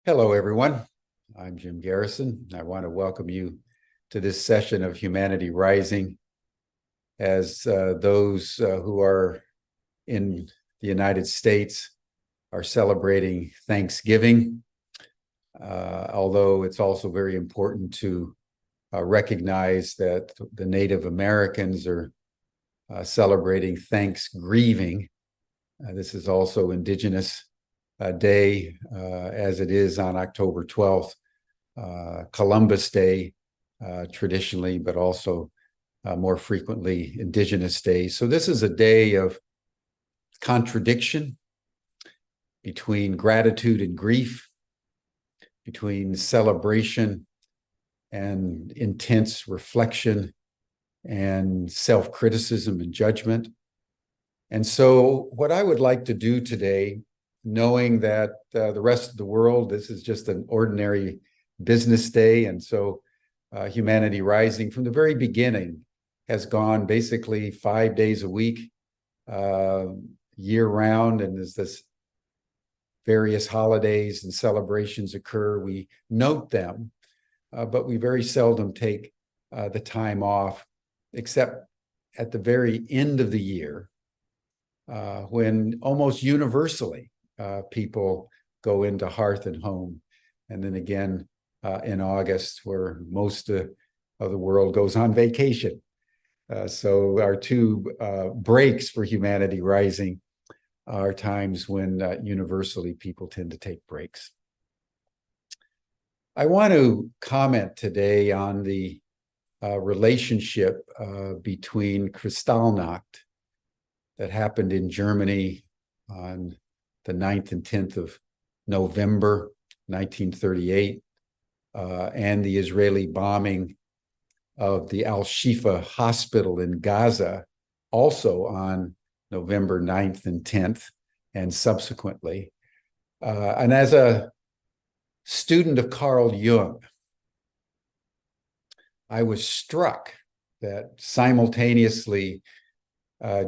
Hello, everyone. I'm Jim Garrison. I want to welcome you to this session of Humanity Rising. As those who are in the United States are celebrating Thanksgiving, although it's also very important to recognize that the Native Americans are celebrating Thanksgiving. This is also Indigenous Day, as it is on October 12th, Columbus Day, traditionally, but also more frequently Indigenous Day. So this is a day of contradiction between gratitude and grief, between celebration and intense reflection and self-criticism and judgment. And so what I would like to do today, knowing that the rest of the world, this is just an ordinary business day. And so Humanity Rising from the very beginning has gone basically 5 days a week, year round. And as this various holidays and celebrations occur, we note them, but we very seldom take the time off, except at the very end of the year, when almost universally people go into hearth and home. And then again in August, where most of the world goes on vacation. So our two breaks for Humanity Rising are times when universally people tend to take breaks. I want to comment today on the relationship between Kristallnacht that happened in Germany on the 9th and 10th of November, 1938, and the Israeli bombing of the al-Shifa hospital in Gaza, also on November 9th and 10th, and subsequently. And as a student of Carl Jung, I was struck that simultaneously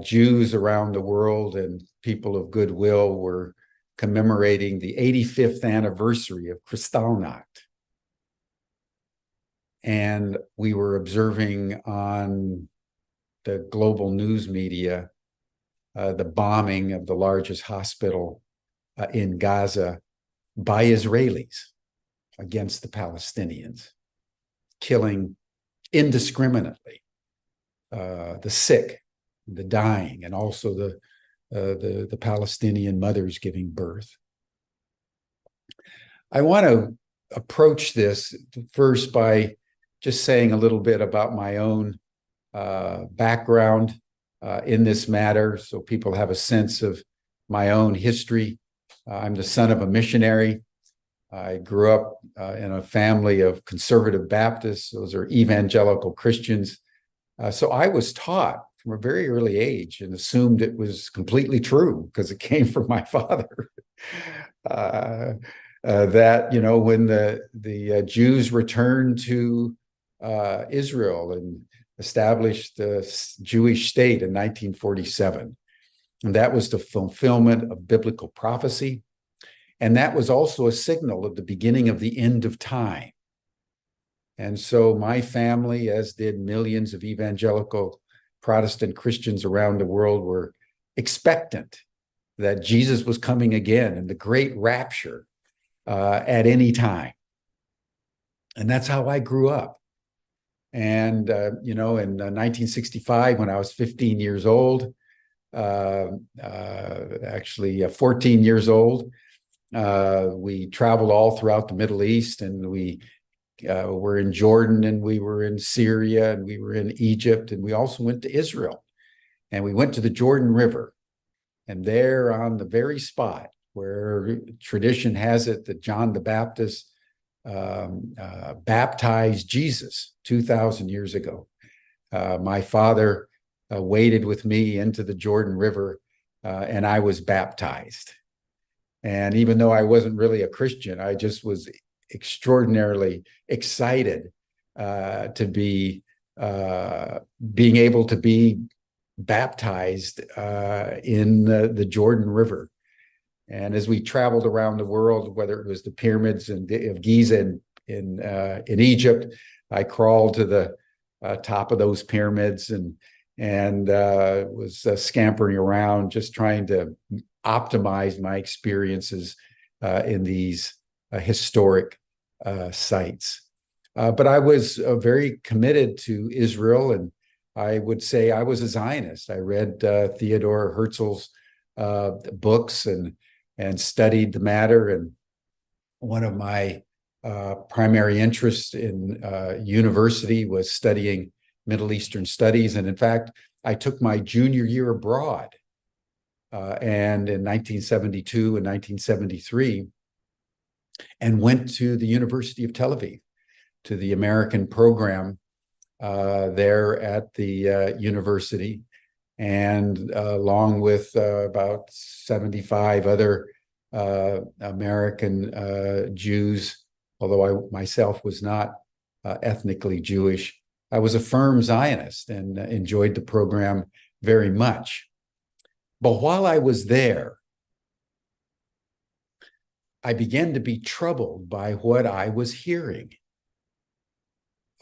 Jews around the world and people of goodwill were commemorating the 85th anniversary of Kristallnacht. And we were observing on the global news media the bombing of the largest hospital in Gaza by Israelis against the Palestinians, killing indiscriminately the sick, the dying, and also the Palestinian mothers giving birth. I want to approach this first by just saying a little bit about my own background in this matter, so people have a sense of my own history. I'm the son of a missionary. I grew up in a family of conservative Baptists. Those are evangelical Christians. So I was taught from a very early age and assumed it was completely true because it came from my father. That, you know, when the Jews returned to Israel and established the Jewish state in 1947, and that was the fulfillment of biblical prophecy. And that was also a signal of the beginning of the end of time. And so my family, as did millions of evangelical Protestant Christians around the world, were expectant that Jesus was coming again in the great rapture at any time. And that's how I grew up. And, you know, in 1965, when I was 15 years old, actually 14 years old, we traveled all throughout the Middle East, and we were in Jordan, and we were in Syria, and we were in Egypt, and we also went to Israel. And we went to the Jordan River, and there on the very spot where tradition has it that John the Baptist baptized Jesus 2,000 years ago. My father waded with me into the Jordan River, and I was baptized. And even though I wasn't really a Christian, I just was extraordinarily excited to be being able to be baptized in the Jordan River. And as we traveled around the world, whether it was the pyramids of Giza in Egypt, I crawled to the top of those pyramids and was scampering around, just trying to optimize my experiences in these historic sites. But I was very committed to Israel, and I would say I was a Zionist. I read Theodore Herzl's books and studied the matter. And one of my primary interests in university was studying Middle Eastern studies. And in fact, I took my junior year abroad. And in 1972 and 1973, and went to the University of Tel Aviv, to the American program there at the university, and along with about 75 other American Jews, although I myself was not ethnically Jewish. I was a firm Zionist and enjoyed the program very much. But while I was there, I began to be troubled by what I was hearing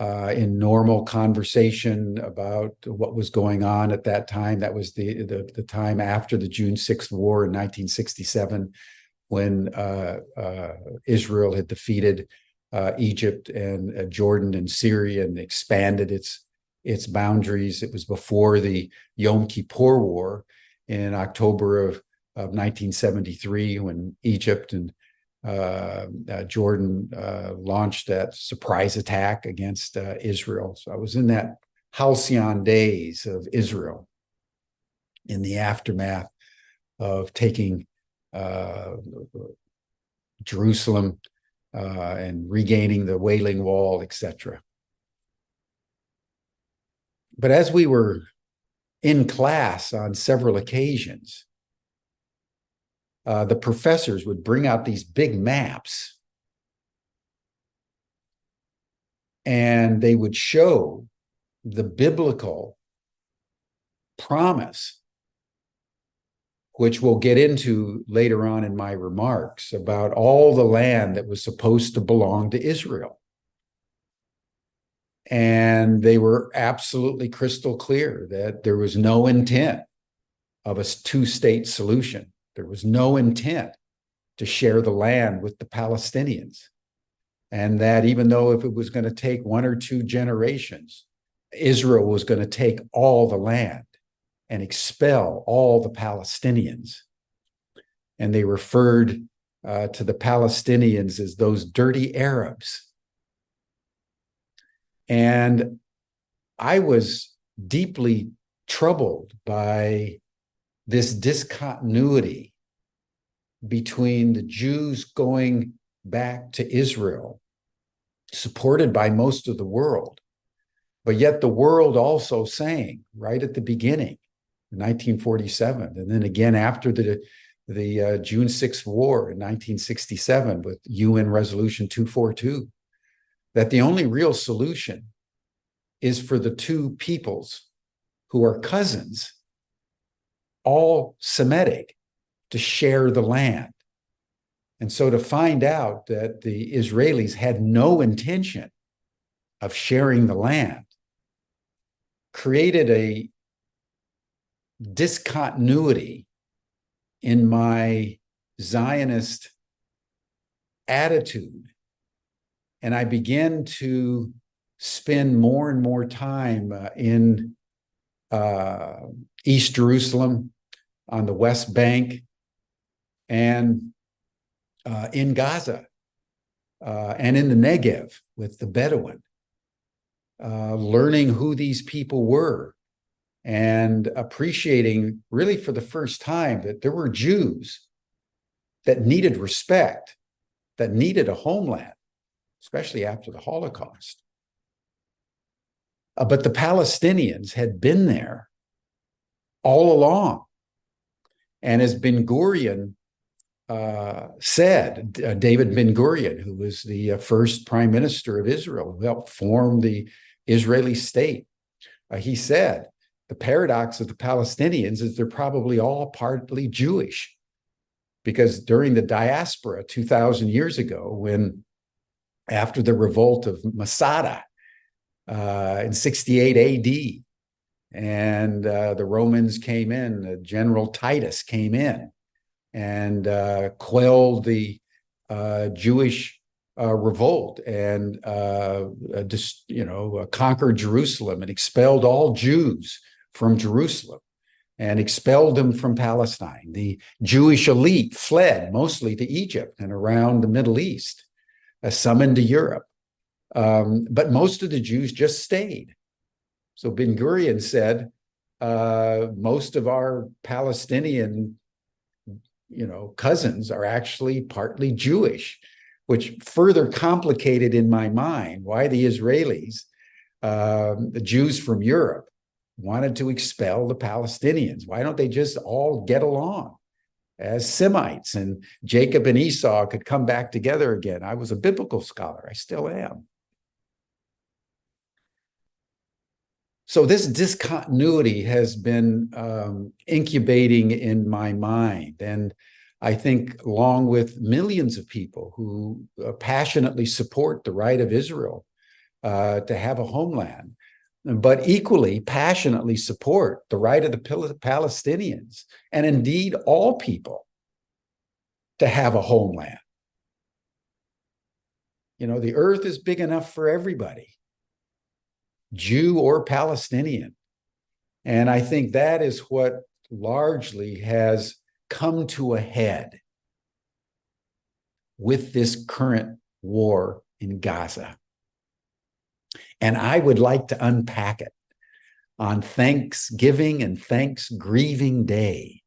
in normal conversation about what was going on at that time. That was the time after the June 6th war in 1967, when Israel had defeated Egypt and Jordan and Syria and expanded its boundaries. It was before the Yom Kippur War in October of 1973, when Egypt and Jordan launched that surprise attack against Israel. So I was in that halcyon days of Israel, in the aftermath of taking Jerusalem and regaining the Wailing Wall, etc. But as we were in class on several occasions, the professors would bring out these big maps, and they would show the biblical promise, which we'll get into later on in my remarks, about all the land that was supposed to belong to Israel. And they were absolutely crystal clear that there was no intent of a two-state solution. There was no intent to share the land with the Palestinians. And that even though if it was going to take 1 or 2 generations, Israel was going to take all the land and expel all the Palestinians. And they referred to the Palestinians as those dirty Arabs. And I was deeply troubled by this discontinuity between the Jews going back to Israel, supported by most of the world, but yet the world also saying right at the beginning, 1947, and then again after the June 6th war in 1967 with UN Resolution 242, that the only real solution is for the two peoples who are cousins, all Semitic, to share the land. And so to find out that the Israelis had no intention of sharing the land created a discontinuity in my Zionist attitude. And I began to spend more and more time in East Jerusalem, on the West Bank, and in Gaza, and in the Negev with the Bedouin, learning who these people were and appreciating really for the first time that there were Jews that needed respect, that needed a homeland, especially after the Holocaust. But the Palestinians had been there all along. And as Ben-Gurion said, David Ben-Gurion, who was the first prime minister of Israel, who helped form the Israeli state, he said, the paradox of the Palestinians is they're probably all partly Jewish. because during the diaspora 2,000 years ago, when after the revolt of Masada in 68 AD, and the Romans came in, General Titus came in and quelled the Jewish revolt and conquered Jerusalem and expelled all Jews from Jerusalem and expelled them from Palestine. The Jewish elite fled mostly to Egypt and around the Middle East, some into Europe. But most of the Jews just stayed. So Ben Gurion said, most of our Palestinian, cousins are actually partly Jewish, which further complicated in my mind why the Israelis, the Jews from Europe, wanted to expel the Palestinians. Why don't they just all get along as Semites and Jacob and Esau could come back together again? I was a biblical scholar. I still am. So this discontinuity has been incubating in my mind. And I think along with millions of people who passionately support the right of Israel to have a homeland, but equally passionately support the right of the Palestinians, and indeed all people, to have a homeland. The earth is big enough for everybody, Jew or Palestinian. And I think that is what largely has come to a head with this current war in Gaza. And I would like to unpack it on Thanksgiving and Thanksgiving Day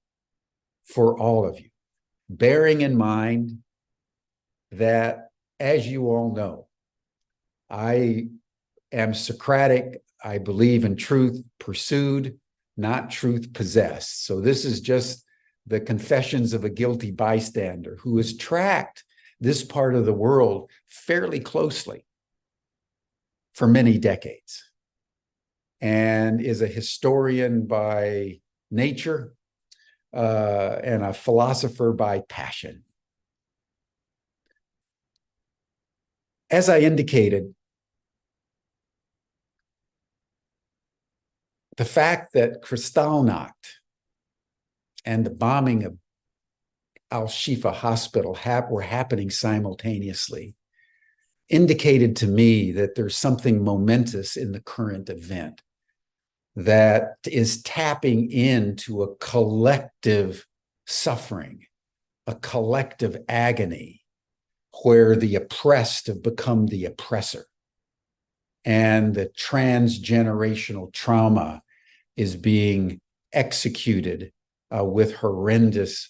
for all of you, bearing in mind that, as you all know, I am Socratic. I believe in truth pursued, not truth possessed. So this is just the confessions of a guilty bystander who has tracked this part of the world fairly closely for many decades and is a historian by nature and a philosopher by passion. As I indicated, the fact that Kristallnacht and the bombing of al-Shifa hospital were happening simultaneously indicated to me that there's something momentous in the current event that is tapping into a collective suffering, a collective agony, where the oppressed have become the oppressor, and the transgenerational trauma is being executed with horrendous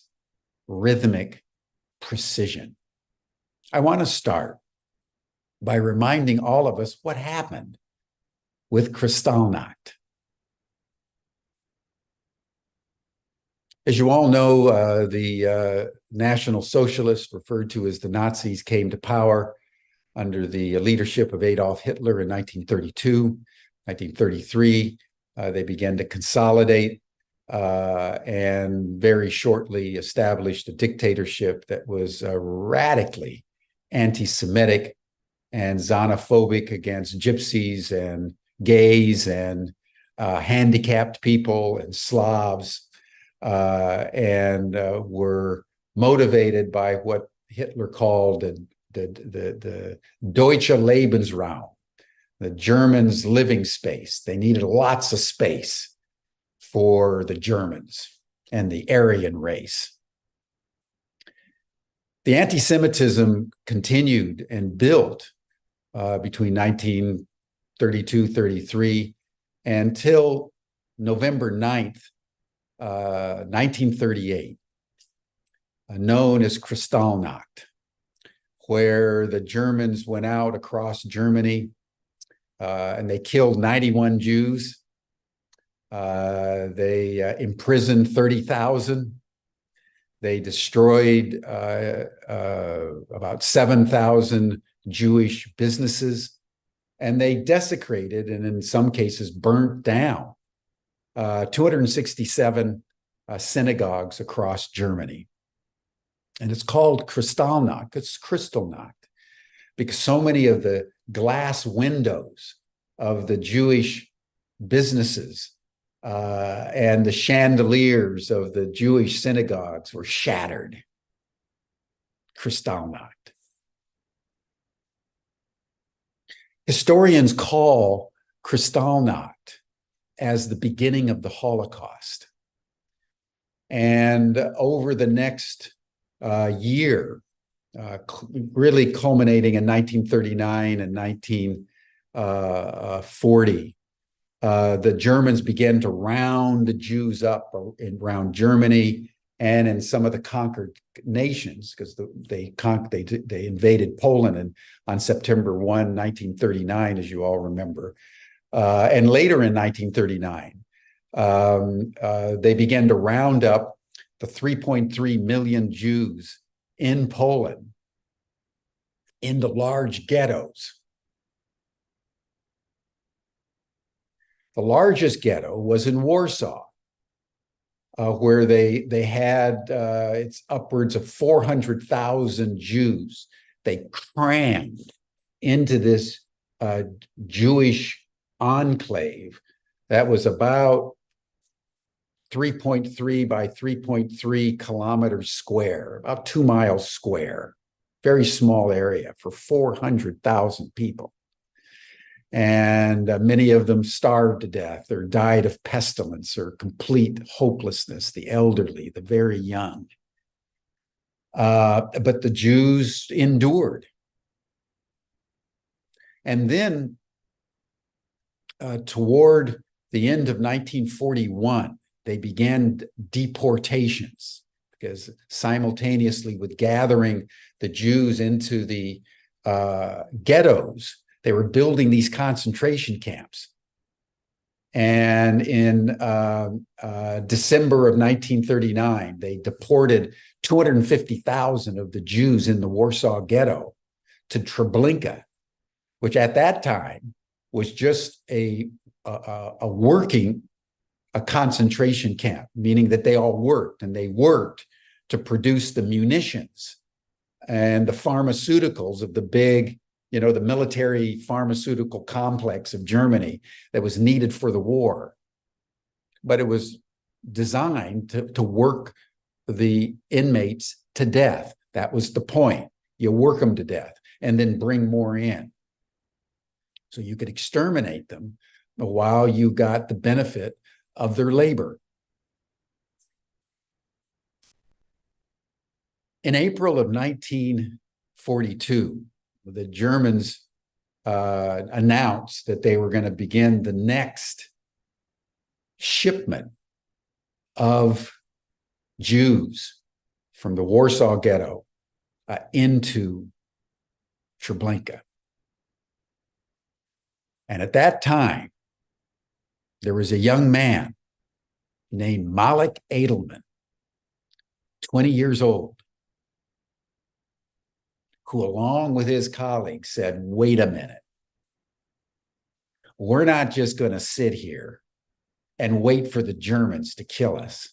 rhythmic precision. I want to start by reminding all of us what happened with Kristallnacht. As you all know, the National Socialists, referred to as the Nazis, came to power under the leadership of Adolf Hitler in 1932, 1933. They began to consolidate and very shortly established a dictatorship that was radically anti-Semitic and xenophobic against gypsies and gays and handicapped people and Slavs, and were motivated by what Hitler called the Deutsche Lebensraum, the Germans' living space. They needed lots of space for the Germans and the Aryan race. The anti-Semitism continued and built between 1932-33 until November 9th, 1938, known as Kristallnacht, where the Germans went out across Germany and they killed 91 Jews. They imprisoned 30,000. They destroyed about 7,000 Jewish businesses, and they desecrated and in some cases burnt down 267 synagogues across Germany. And it's called Kristallnacht. It's Kristallnacht because so many of the glass windows of the Jewish businesses and the chandeliers of the Jewish synagogues were shattered. Kristallnacht. Historians call Kristallnacht as the beginning of the Holocaust. And over the next year, really culminating in 1939 and 1940, the Germans began to round the Jews up around Germany and in some of the conquered nations, because they invaded Poland on September 1, 1939, as you all remember. And later in 1939, they began to round up the 3.3 million Jews in Poland into large ghettos. The largest ghetto was in Warsaw, where they had it's upwards of 400,000 Jews. They crammed into this Jewish enclave that was about 3.3 by 3.3 kilometers square, about 2 miles square, very small area for 400,000 people. And many of them starved to death or died of pestilence or complete hopelessness, the elderly, the very young. But the Jews endured. And then toward the end of 1941, they began deportations, because simultaneously with gathering the Jews into the ghettos, they were building these concentration camps. And in December of 1939, they deported 250,000 of the Jews in the Warsaw Ghetto to Treblinka, which at that time was just a concentration camp, meaning that they all worked, and they worked to produce the munitions and the pharmaceuticals of the big, the military pharmaceutical complex of Germany that was needed for the war. But it was designed to work the inmates to death. That was the point. You work them to death and then bring more in. So you could exterminate them while you got the benefit of their labor. In April of 1942, the Germans announced that they were going to begin the next shipment of Jews from the Warsaw Ghetto into Treblinka. And at that time, there was a young man named Malik Edelman, 20 years old, who, along with his colleagues, said, wait a minute. We're not just going to sit here and wait for the Germans to kill us.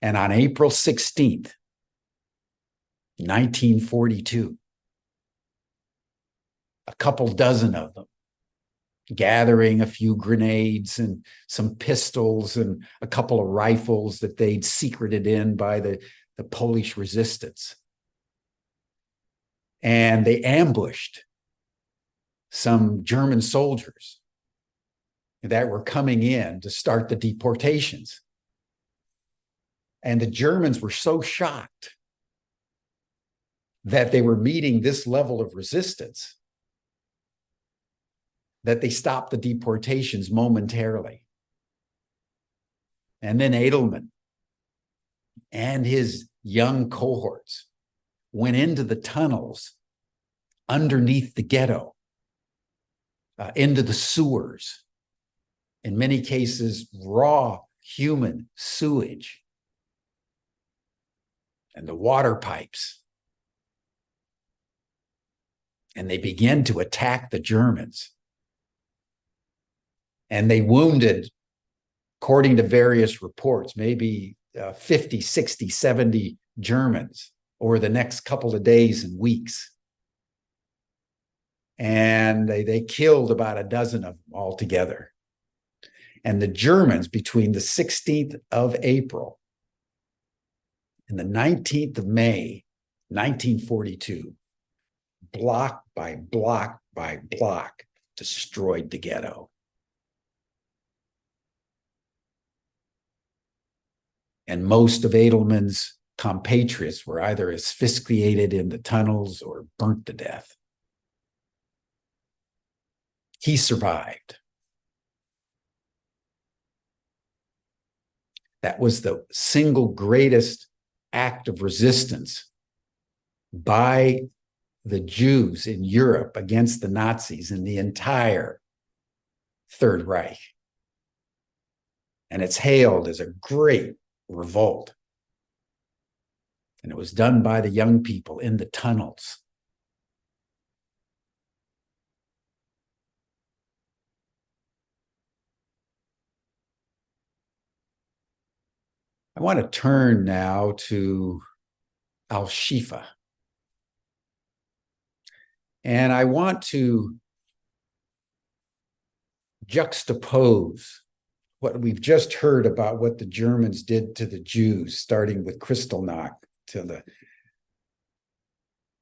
And on April 16th, 1942, a couple dozen of them, gathering a few grenades and some pistols and a couple of rifles that they'd secreted in by the Polish resistance. And they ambushed some German soldiers that were coming in to start the deportations. And the Germans were so shocked that they were meeting this level of resistance that they stopped the deportations momentarily. And then Edelman and his young cohorts went into the tunnels underneath the ghetto, into the sewers, in many cases, raw human sewage, and the water pipes. And they began to attack the Germans. And they wounded, according to various reports, maybe 50, 60, 70 Germans over the next couple of days and weeks. And they killed about a dozen of them altogether. And the Germans, between the 16th of April and the 19th of May, 1942, block by block by block, destroyed the ghetto. And most of Edelman's compatriots were either asphyxiated in the tunnels or burnt to death. He survived. That was the single greatest act of resistance by the Jews in Europe against the Nazis in the entire Third Reich. And it's hailed as a great revolt. And it was done by the young people in the tunnels. I want to turn now to al-Shifa. And I want to juxtapose what we've just heard about what the Germans did to the Jews, starting with Kristallnacht to the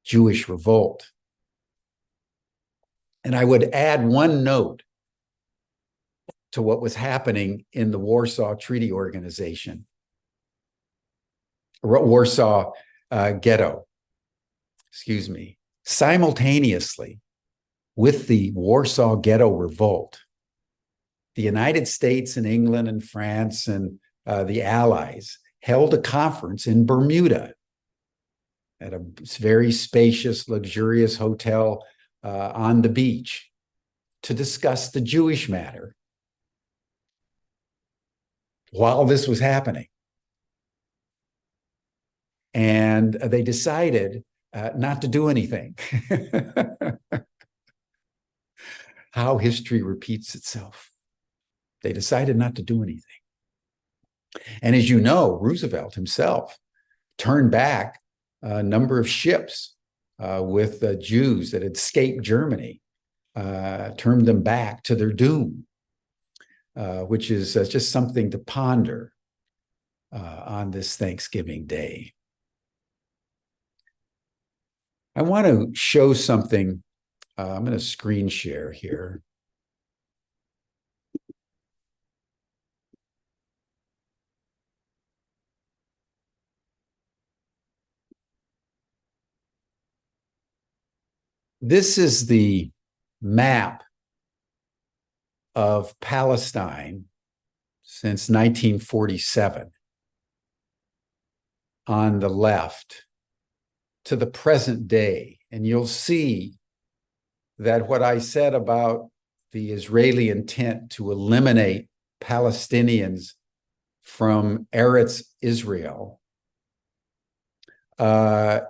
Jewish revolt. And I would add one note to what was happening in the Warsaw Treaty Organization, Warsaw Ghetto, excuse me. Simultaneously with the Warsaw Ghetto revolt, the United States and England and France and the Allies held a conference in Bermuda at a very spacious, luxurious hotel on the beach to discuss the Jewish matter while this was happening. And they decided not to do anything. How history repeats itself. They decided not to do anything. And as you know, Roosevelt himself turned back a number of ships with Jews that had escaped Germany, turned them back to their doom, which is just something to ponder on this Thanksgiving Day. I want to show something. I'm going to screen share here. This is the map of Palestine since 1947 on the left to the present day. And you'll see that what I said about the Israeli intent to eliminate Palestinians from Eretz Israel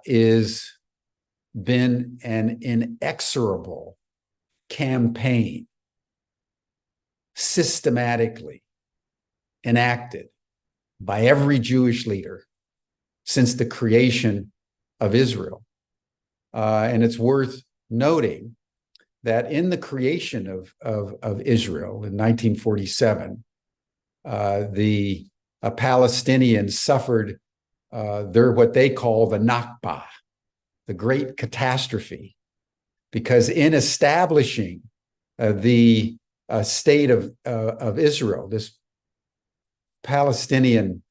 is been an inexorable campaign systematically enacted by every Jewish leader since the creation of Israel. And it's worth noting that in the creation of Israel in 1947, the Palestinians suffered what they call the Nakba, the great catastrophe, because in establishing the state of Israel, this Palestinian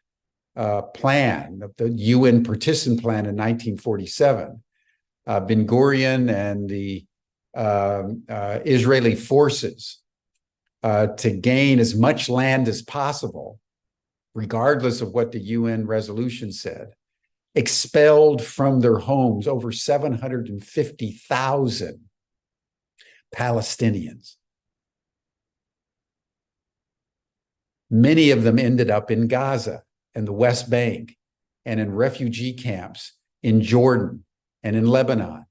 plan, the UN partition plan in 1947, Ben Gurion and the Israeli forces to gain as much land as possible, regardless of what the UN resolution said, expelled from their homes over 750,000 Palestinians. Many of them ended up in Gaza and the West Bank and in refugee camps in Jordan and in Lebanon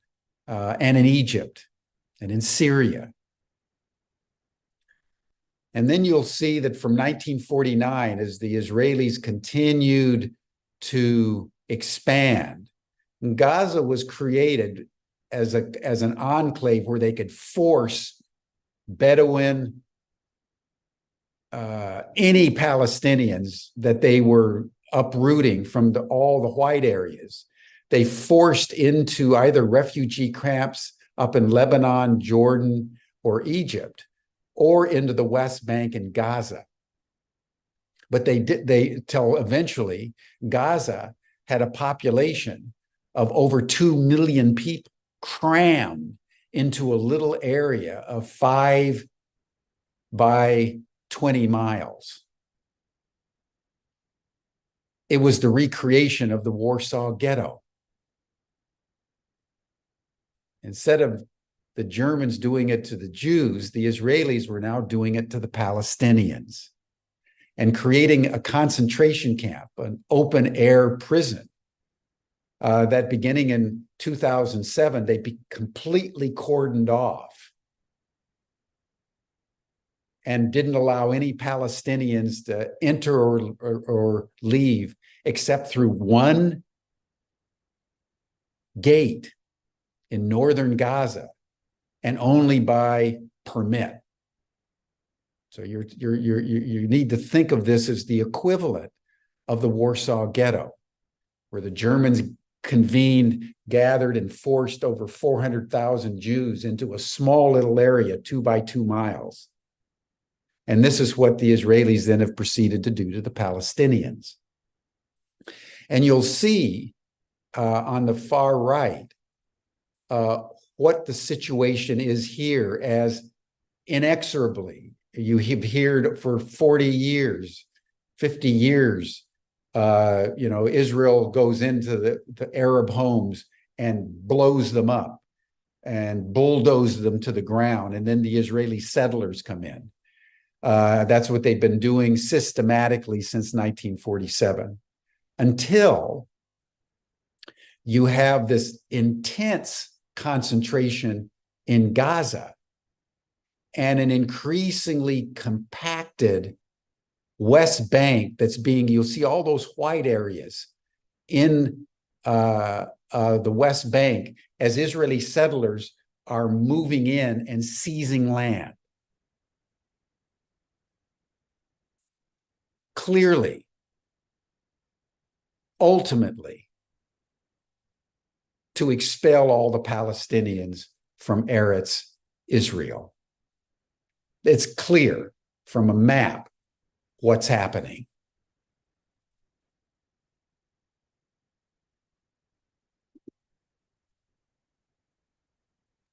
and in Egypt and in Syria. And then you'll see that from 1949, as the Israelis continued to expand, Gaza was created as an enclave where they could force Bedouin, any Palestinians that they were uprooting from all the white areas. They forced into either refugee camps up in Lebanon, Jordan, or Egypt, or into the West Bank and Gaza. But they till eventually Gaza had a population of over 2 million people crammed into a little area of 5 by 20 miles. It was the recreation of the Warsaw Ghetto. Instead of the Germans doing it to the Jews, the Israelis were now doing it to the Palestinians and creating a concentration camp, an open air prison that beginning in 2007, they completely cordoned off and didn't allow any Palestinians to enter or leave except through one gate in northern Gaza, and only by permit. So you need to think of this as the equivalent of the Warsaw Ghetto, where the Germans convened, gathered, and forced over 400,000 Jews into a small little area, 2 by 2 miles. And this is what the Israelis then have proceeded to do to the Palestinians. And you'll see on the far right what the situation is here, as inexorably you have heard for 40 years, 50 years, Israel goes into the Arab homes and blows them up and bulldozes them to the ground. And then the Israeli settlers come in. That's what they've been doing systematically since 1947, until you have this intense concentration in Gaza and an increasingly compacted West Bank you'll see all those white areas in the West Bank as Israeli settlers are moving in and seizing land. Clearly, ultimately, to expel all the Palestinians from Eretz Israel. It's clear from a map what's happening.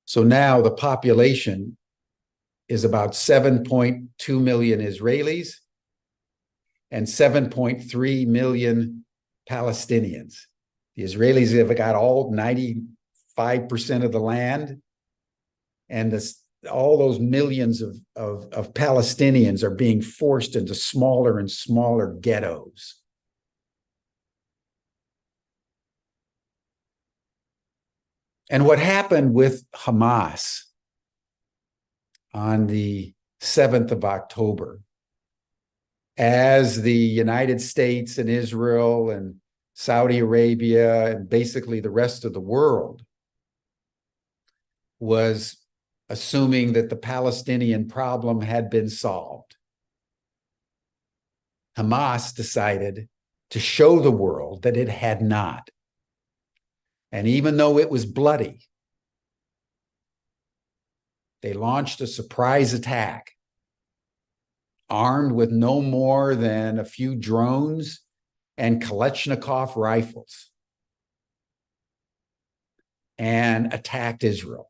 So now the population is about 7.2 million Israelis and 7.3 million Palestinians. The Israelis have got all 95% of the land, and all those millions of Palestinians are being forced into smaller and smaller ghettos. And what happened with Hamas on the 7th of October, as the United States and Israel and Saudi Arabia and basically the rest of the world was assuming that the Palestinian problem had been solved, Hamas decided to show the world that it had not. And even though it was bloody, they launched a surprise attack, armed with no more than a few drones and Kalashnikov rifles, and attacked Israel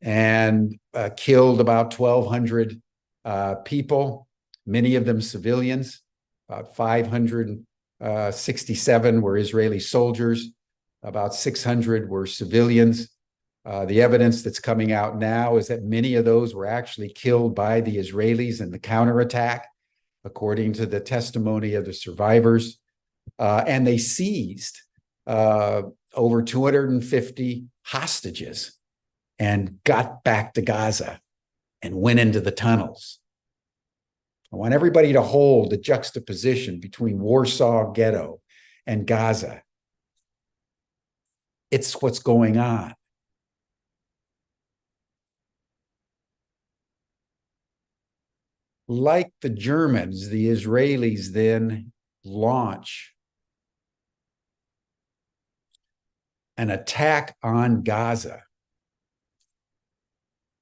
and killed about 1,200 people, many of them civilians. About 567 were Israeli soldiers, about 600 were civilians. The evidence that's coming out now is that many of those were actually killed by the Israelis in the counterattack, according to the testimony of the survivors. And they seized over 250 hostages and got back to Gaza. and went into the tunnels. I want everybody to hold the juxtaposition between Warsaw Ghetto and Gaza. It's what's going on. Like the Germans, the Israelis then launch an attack on Gaza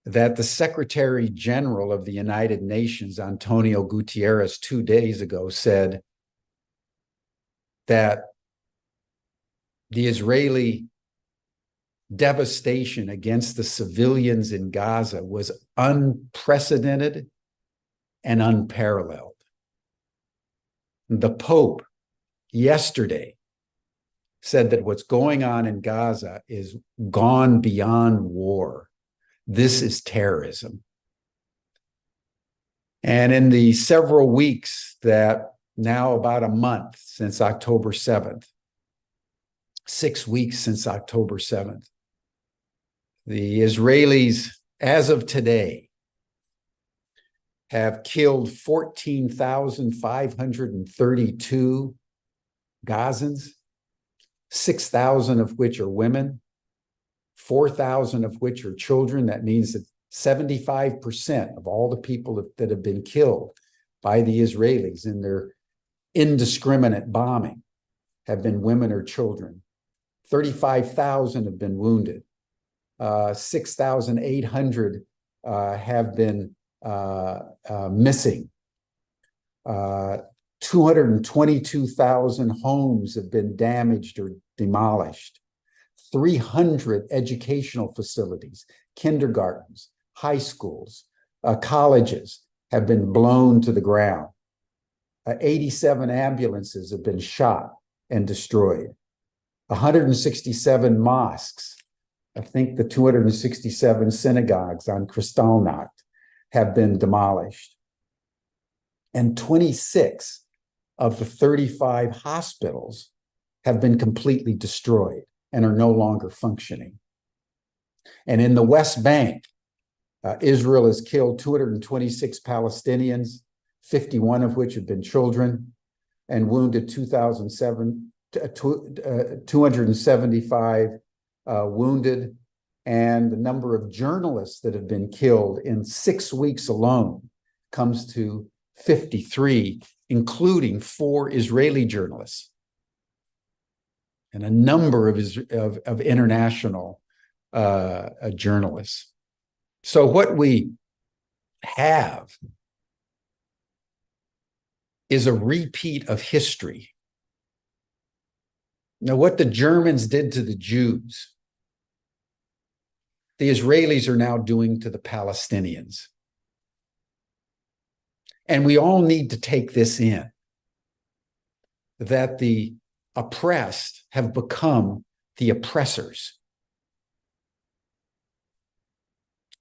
that the Secretary General of the United Nations, Antonio Guterres, 2 days ago said that the Israeli devastation against the civilians in Gaza was unprecedented and unparalleled. The Pope yesterday said that what's going on in Gaza is gone beyond war. This is terrorism. And in the several weeks that now about a month since October 7th, 6 weeks since October 7th, the Israelis, as of today, have killed 14,532 Gazans, 6,000 of which are women, 4,000 of which are children. That means that 75% of all the people that have been killed by the Israelis in their indiscriminate bombing have been women or children. 35,000 have been wounded. 6,800 have been missing. 222,000 homes have been damaged or demolished. 300 educational facilities, kindergartens, high schools, colleges have been blown to the ground. 87 ambulances have been shot and destroyed. 167 mosques, I think the 267 synagogues on Kristallnacht have been demolished. And 26 of the 35 hospitals have been completely destroyed and are no longer functioning. And in the West Bank, Israel has killed 226 Palestinians, 51 of which have been children, and wounded 275 wounded. And the number of journalists that have been killed in 6 weeks alone comes to 53, including 4 Israeli journalists and a number of international journalists. So what we have is a repeat of history. Now, what the Germans did to the Jews, the Israelis are now doing to the Palestinians. And we all need to take this in, that the oppressed have become the oppressors,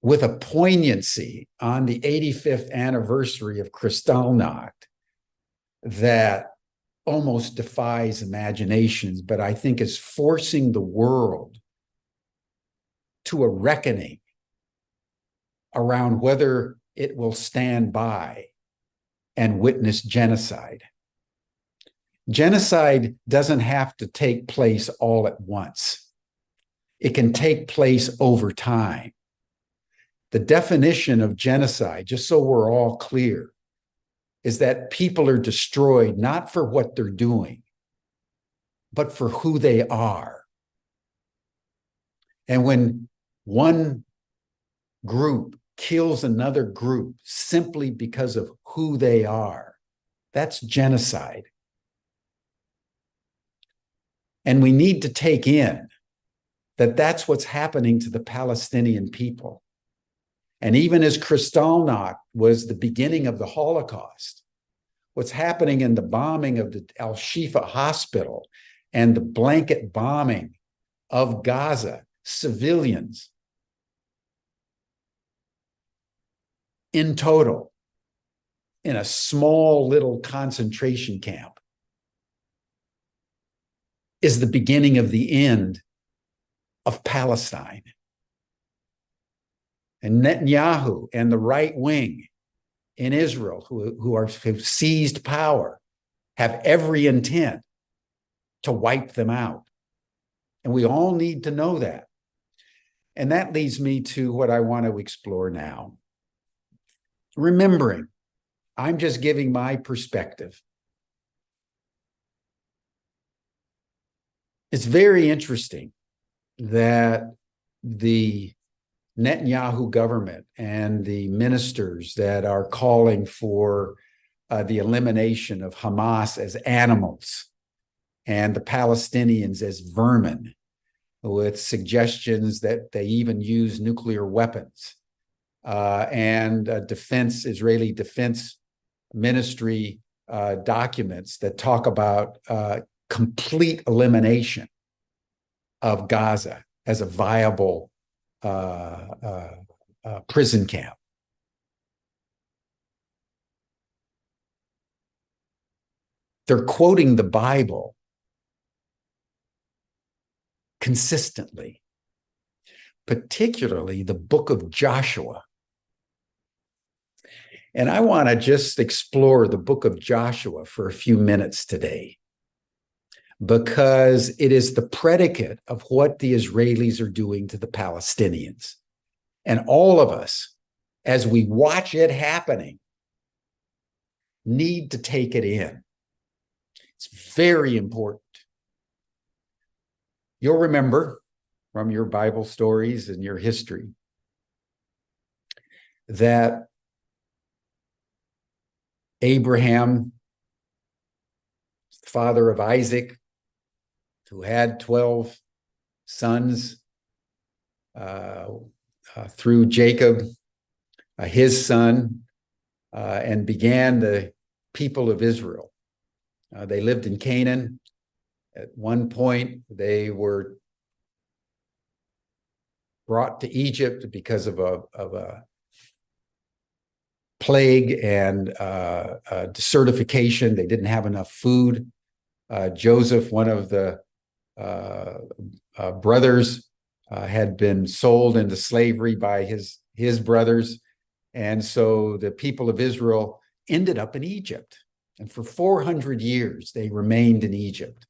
with a poignancy on the 85th anniversary of Kristallnacht that almost defies imaginations, but I think is forcing the world to a reckoning around whether it will stand by and witness genocide. Genocide doesn't have to take place all at once. It can take place over time. The definition of genocide, just so we're all clear, is that people are destroyed not for what they're doing, but for who they are. And when one group kills another group simply because of who they are, that's genocide. And we need to take in that that's what's happening to the Palestinian people. And even as Kristallnacht was the beginning of the Holocaust, what's happening in the bombing of the al-Shifa hospital and the blanket bombing of Gaza, civilians in total, in a small little concentration camp, is the beginning of the end of Palestine. And Netanyahu and the right wing in Israel who've seized power have every intent to wipe them out. And we all need to know that. And that leads me to what I want to explore now. Remembering, I'm just giving my perspective. It's very interesting that the Netanyahu government and the ministers that are calling for the elimination of Hamas as animals and the Palestinians as vermin, with suggestions that they even use nuclear weapons, and Israeli Defense Ministry documents that talk about complete elimination of Gaza as a viable prison camp. They're quoting the Bible consistently, particularly the book of Joshua. And I want to just explore the book of Joshua for a few minutes today, because it is the predicate of what the Israelis are doing to the Palestinians. And all of us, as we watch it happening, need to take it in. It's very important. You'll remember from your Bible stories and your history that Abraham, father of Isaac, who had 12 sons through Jacob, his son, and began the people of Israel. They lived in Canaan. At one point, they were brought to Egypt because of a plague and desertification. They didn't have enough food. Joseph, one of the brothers, had been sold into slavery by his brothers. And so the people of Israel ended up in Egypt. And for 400 years, they remained in Egypt.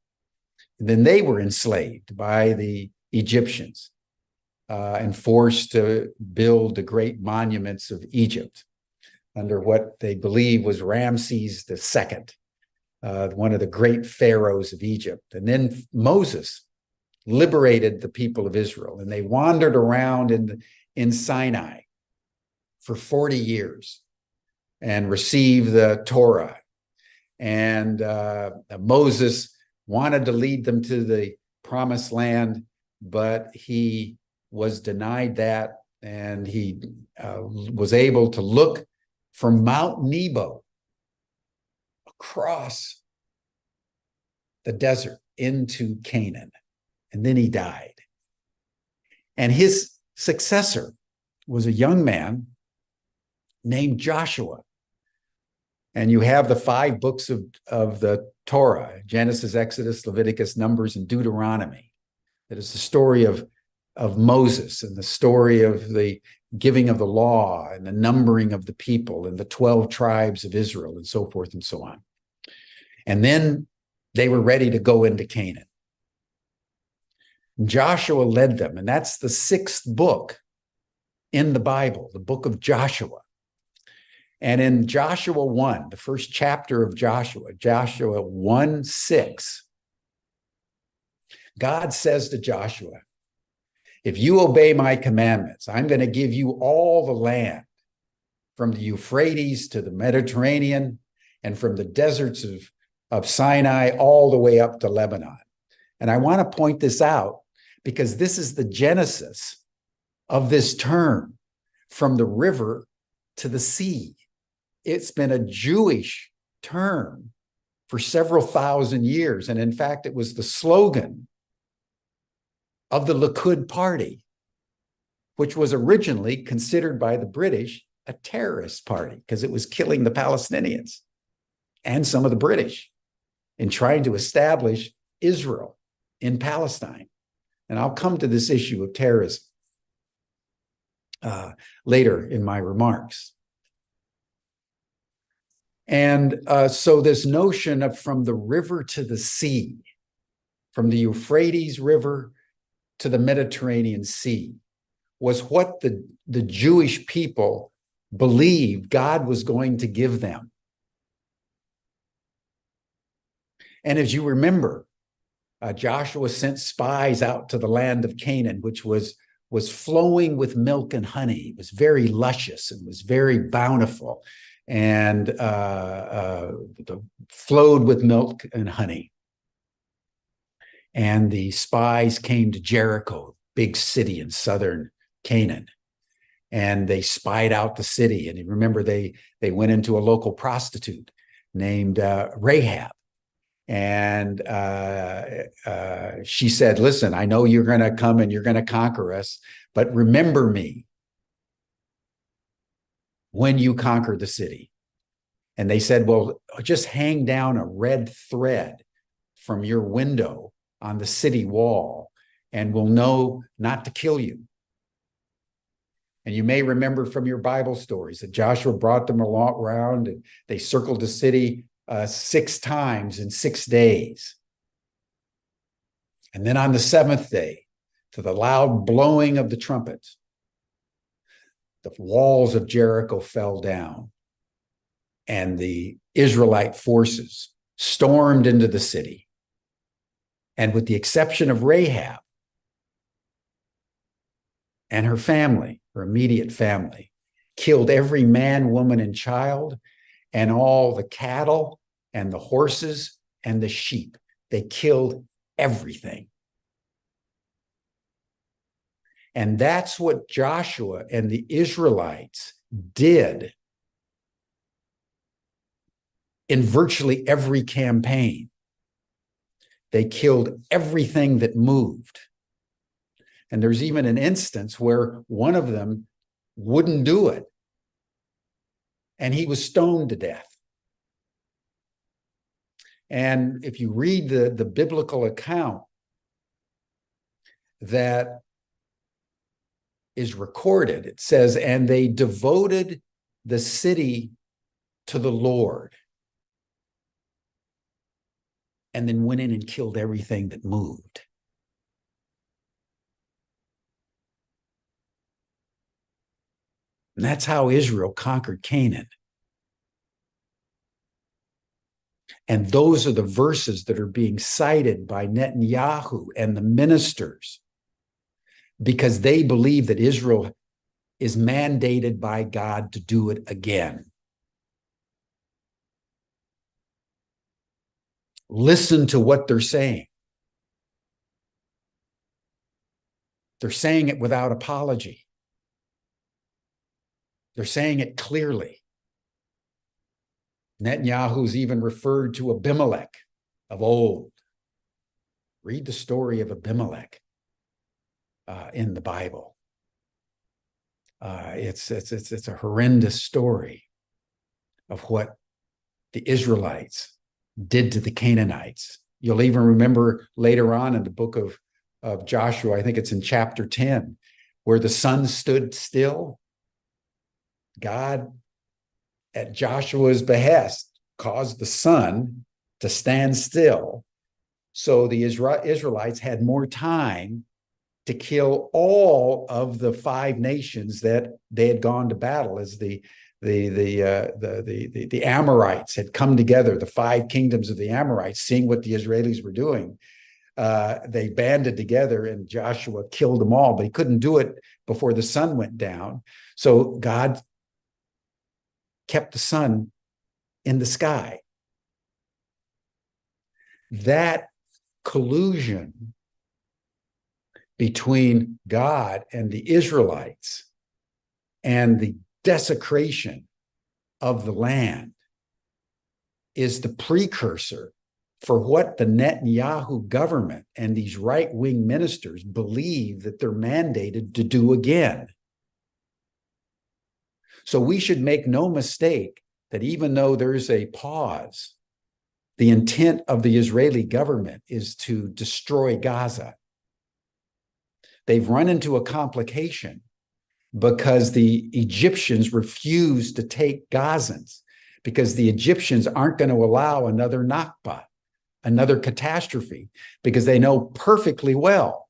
And then they were enslaved by the Egyptians and forced to build the great monuments of Egypt under what they believe was Ramses II, one of the great pharaohs of Egypt. And then Moses liberated the people of Israel, and they wandered around in Sinai for 40 years and received the Torah. And Moses wanted to lead them to the promised land, but he was denied that, and he was able to look from Mount Nebo across the desert into Canaan. And then he died. And his successor was a young man named Joshua. And you have the 5 books of the Torah: Genesis, Exodus, Leviticus, Numbers, and Deuteronomy. That is the story of Moses, and the story of the giving of the law and the numbering of the people and the 12 tribes of Israel, and so forth and so on. And then they were ready to go into Canaan. Joshua led them, and that's the 6th book in the Bible, the book of Joshua. And in Joshua 1, the first chapter of Joshua 1:6, God says to Joshua, if you obey my commandments, I'm going to give you all the land from the Euphrates to the Mediterranean and from the deserts of Sinai all the way up to Lebanon. And I want to point this out because this is the genesis of this term, from the river to the sea. It's been a Jewish term for several thousand years. And in fact, it was the slogan of the Likud party, which was originally considered by the British a terrorist party because it was killing the Palestinians and some of the British in trying to establish Israel in Palestine. And I'll come to this issue of terrorism later in my remarks. And so this notion of from the river to the sea, from the Euphrates River to the Mediterranean Sea, was what the Jewish people believed God was going to give them. And as you remember, Joshua sent spies out to the land of Canaan, which was flowing with milk and honey. It was very luscious and was very bountiful, and flowed with milk and honey. And the spies came to Jericho, big city in southern Canaan, and they spied out the city. And you remember they went into a local prostitute named Rahab. And she said, listen, I know you're going to come and you're going to conquer us, but remember me when you conquer the city. And they said, well, just hang down a red thread from your window on the city wall, and we'll know not to kill you. And you may remember from your Bible stories that Joshua brought them around, and they circled the city 6 times in 6 days. And then on the 7th day, to the loud blowing of the trumpets, the walls of Jericho fell down, and the Israelite forces stormed into the city. And with the exception of Rahab and her family, her immediate family, killed every man, woman, and child, and all the cattle and the horses and the sheep. They killed everything. And that's what Joshua and the Israelites did in virtually every campaign. They killed everything that moved. And there's even an instance where one of them wouldn't do it, and he was stoned to death. And if you read the biblical account that is recorded, it says, and they devoted the city to the Lord, and then went in and killed everything that moved. And that's how Israel conquered Canaan. And those are the verses that are being cited by Netanyahu and the ministers, because they believe that Israel is mandated by God to do it again. Listen to what they're saying. They're saying it without apology. They're saying it clearly. Netanyahu's even referred to Abimelech of old. Read the story of Abimelech in the Bible. It's a horrendous story of what the Israelites did to the Canaanites. You'll even remember later on in the book of Joshua, I think it's in chapter 10, where the sun stood still. God, at Joshua's behest, caused the sun to stand still, so the Israelites had more time to kill all of the 5 nations that they had gone to battle, as the Amorites had come together, the 5 kingdoms of the Amorites, seeing what the Israelis were doing. They banded together, and Joshua killed them all, but he couldn't do it before the sun went down. So God kept the sun in the sky. That collusion between God and the Israelites and the desecration of the land is the precursor for what the Netanyahu government and these right-wing ministers believe that they're mandated to do again. So we should make no mistake that even though there's a pause, the intent of the Israeli government is to destroy Gaza. They've run into a complication because the Egyptians refused to take Gazans, because the Egyptians aren't going to allow another Nakba, another catastrophe, because they know perfectly well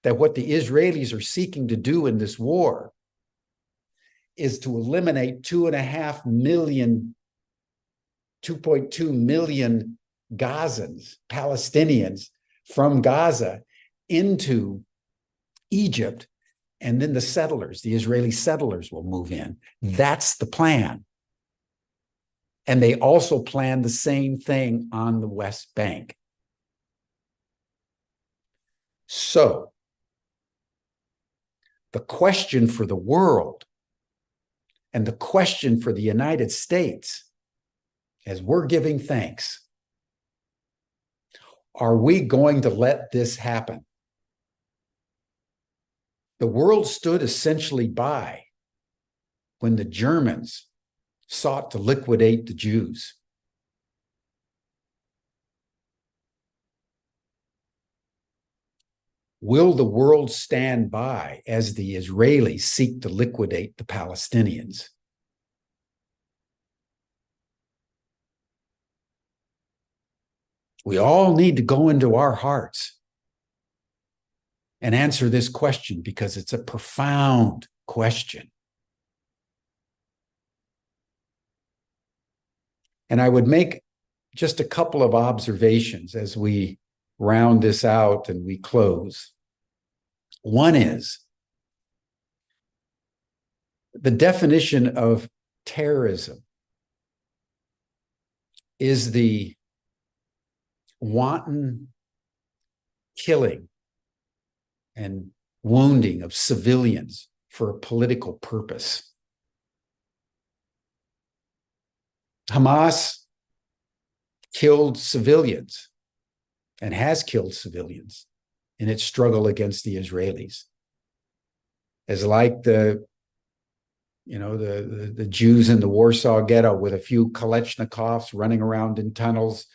that what the Israelis are seeking to do in this war is to eliminate 2.5 million, 2.2 million Gazans, Palestinians from Gaza into Egypt, and then the settlers, the Israeli settlers, will move in. That's the plan. And they also plan the same thing on the West Bank. So, the question for the world and the question for the United States, as we're giving thanks, are we going to let this happen? The world stood essentially by when the Germans sought to liquidate the Jews. Will the world stand by as the Israelis seek to liquidate the Palestinians? We all need to go into our hearts and answer this question, because it's a profound question. And I would make just a couple of observations as we round this out and we close. One is the definition of terrorism is the wanton killing and wounding of civilians for a political purpose. Hamas killed civilians and has killed civilians in its struggle against the Israelis. As like the Jews in the Warsaw Ghetto with a few Kalashnikovs running around in tunnels,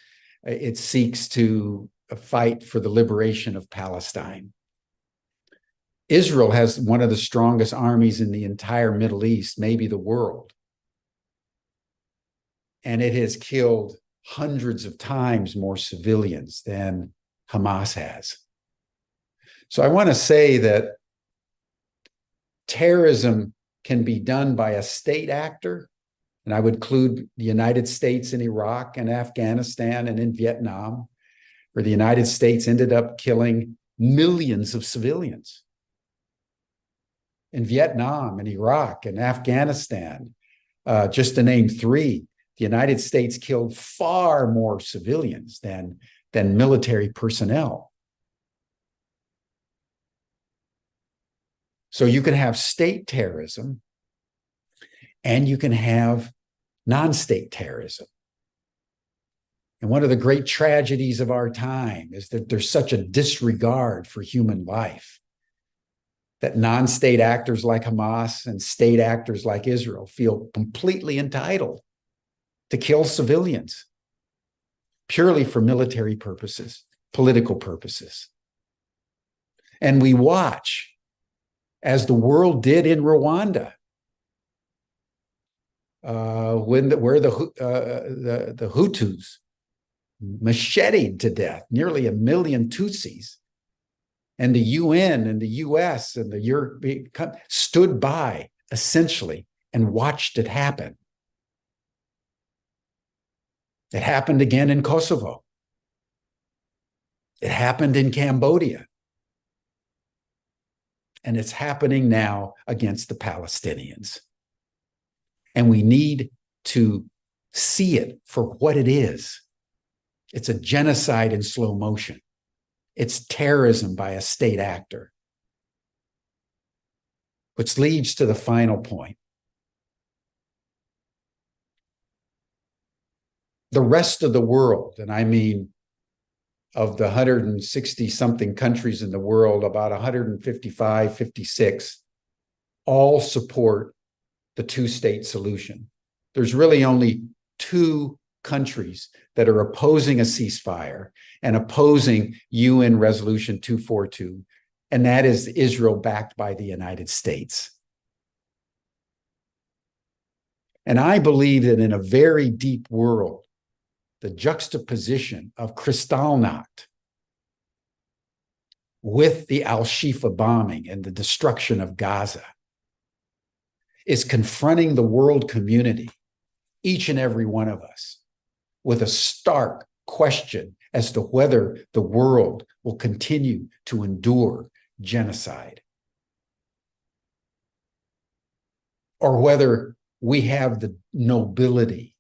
it seeks to fight for the liberation of Palestine. Israel has one of the strongest armies in the entire Middle East, maybe the world. And it has killed hundreds of times more civilians than Hamas has. So I want to say that terrorism can be done by a state actor, and I would include the United States in Iraq and Afghanistan and in Vietnam, where the United States ended up killing millions of civilians. In Vietnam and Iraq and Afghanistan, just to name three, the United States killed far more civilians than military personnel. So you can have state terrorism and you can have non-state terrorism. And one of the great tragedies of our time is that there's such a disregard for human life that non-state actors like Hamas and state actors like Israel feel completely entitled to kill civilians purely for military purposes, political purposes. And we watch, as the world did in Rwanda, where the Hutus macheted to death nearly 1 million Tutsis, and the UN and the US and the European stood by essentially and watched it happen. It happened again in Kosovo. It happened in Cambodia. And it's happening now against the Palestinians. And we need to see it for what it is. It's a genocide in slow motion. It's terrorism by a state actor. Which leads to the final point. The rest of the world, and I mean of the 160 something countries in the world, about 155, 56, all support the two-state solution. There's really only two countries that are opposing a ceasefire and opposing UN Resolution 242, and that is Israel backed by the United States. And I believe that in a very deep world, the juxtaposition of Kristallnacht with the al-Shifa bombing and the destruction of Gaza is confronting the world community, each and every one of us, with a stark question as to whether the world will continue to endure genocide, or whether we have the nobility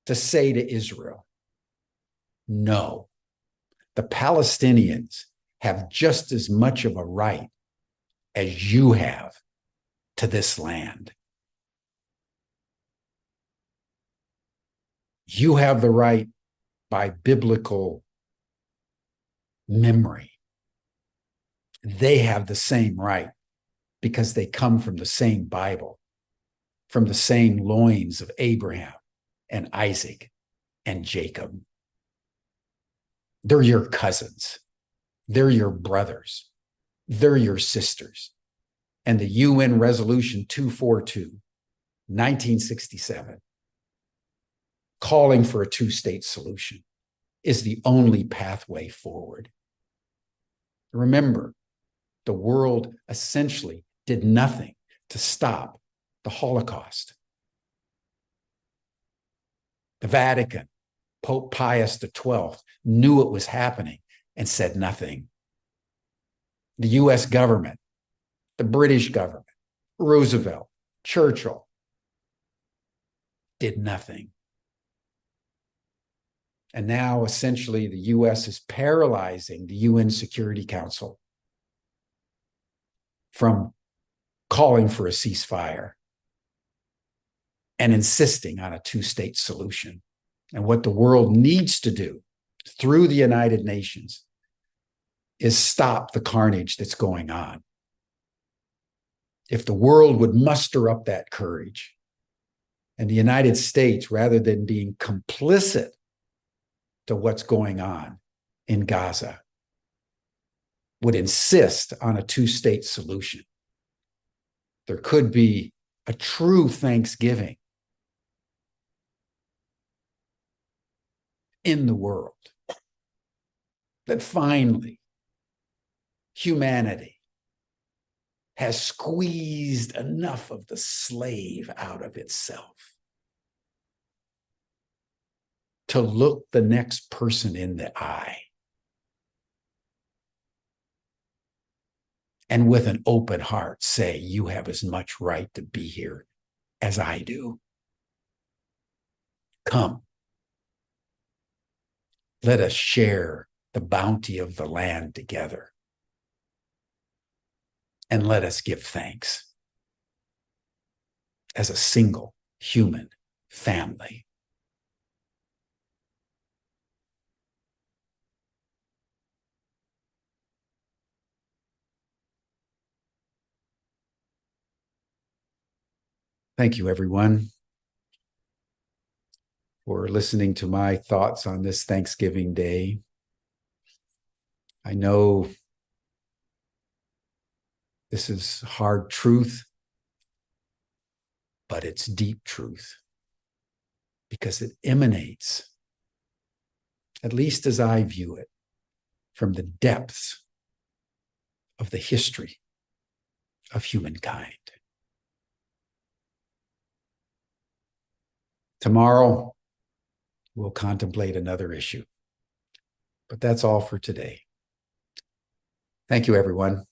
to say to Israel, no, the Palestinians have just as much of a right as you have to this land. You have the right by biblical memory. They have the same right because they come from the same Bible, from the same loins of Abraham and Isaac and Jacob. They're your cousins. They're your brothers. They're your sisters. And the UN Resolution 242, 1967, calling for a two-state solution, is the only pathway forward. Remember, the world essentially did nothing to stop the Holocaust. The Vatican, Pope Pius XII, knew it was happening and said nothing. The US government, the British government, Roosevelt, Churchill, did nothing. And now, essentially, the US is paralyzing the UN Security Council from calling for a ceasefire and insisting on a two-state solution. And what the world needs to do through the United Nations is stop the carnage that's going on. If the world would muster up that courage, and the United States, rather than being complicit to what's going on in Gaza, would insist on a two-state solution, there could be a true thanksgiving in the world that finally humanity has squeezed enough of the slave out of itself to look the next person in the eye and with an open heart say, you have as much right to be here as I do. Come. Let us share the bounty of the land together. And let us give thanks as a single human family. Thank you, everyone, for listening to my thoughts on this Thanksgiving Day. I know this is hard truth, but it's deep truth because it emanates, at least as I view it, from the depths of the history of humankind. Tomorrow, we'll contemplate another issue, but that's all for today. Thank you, everyone.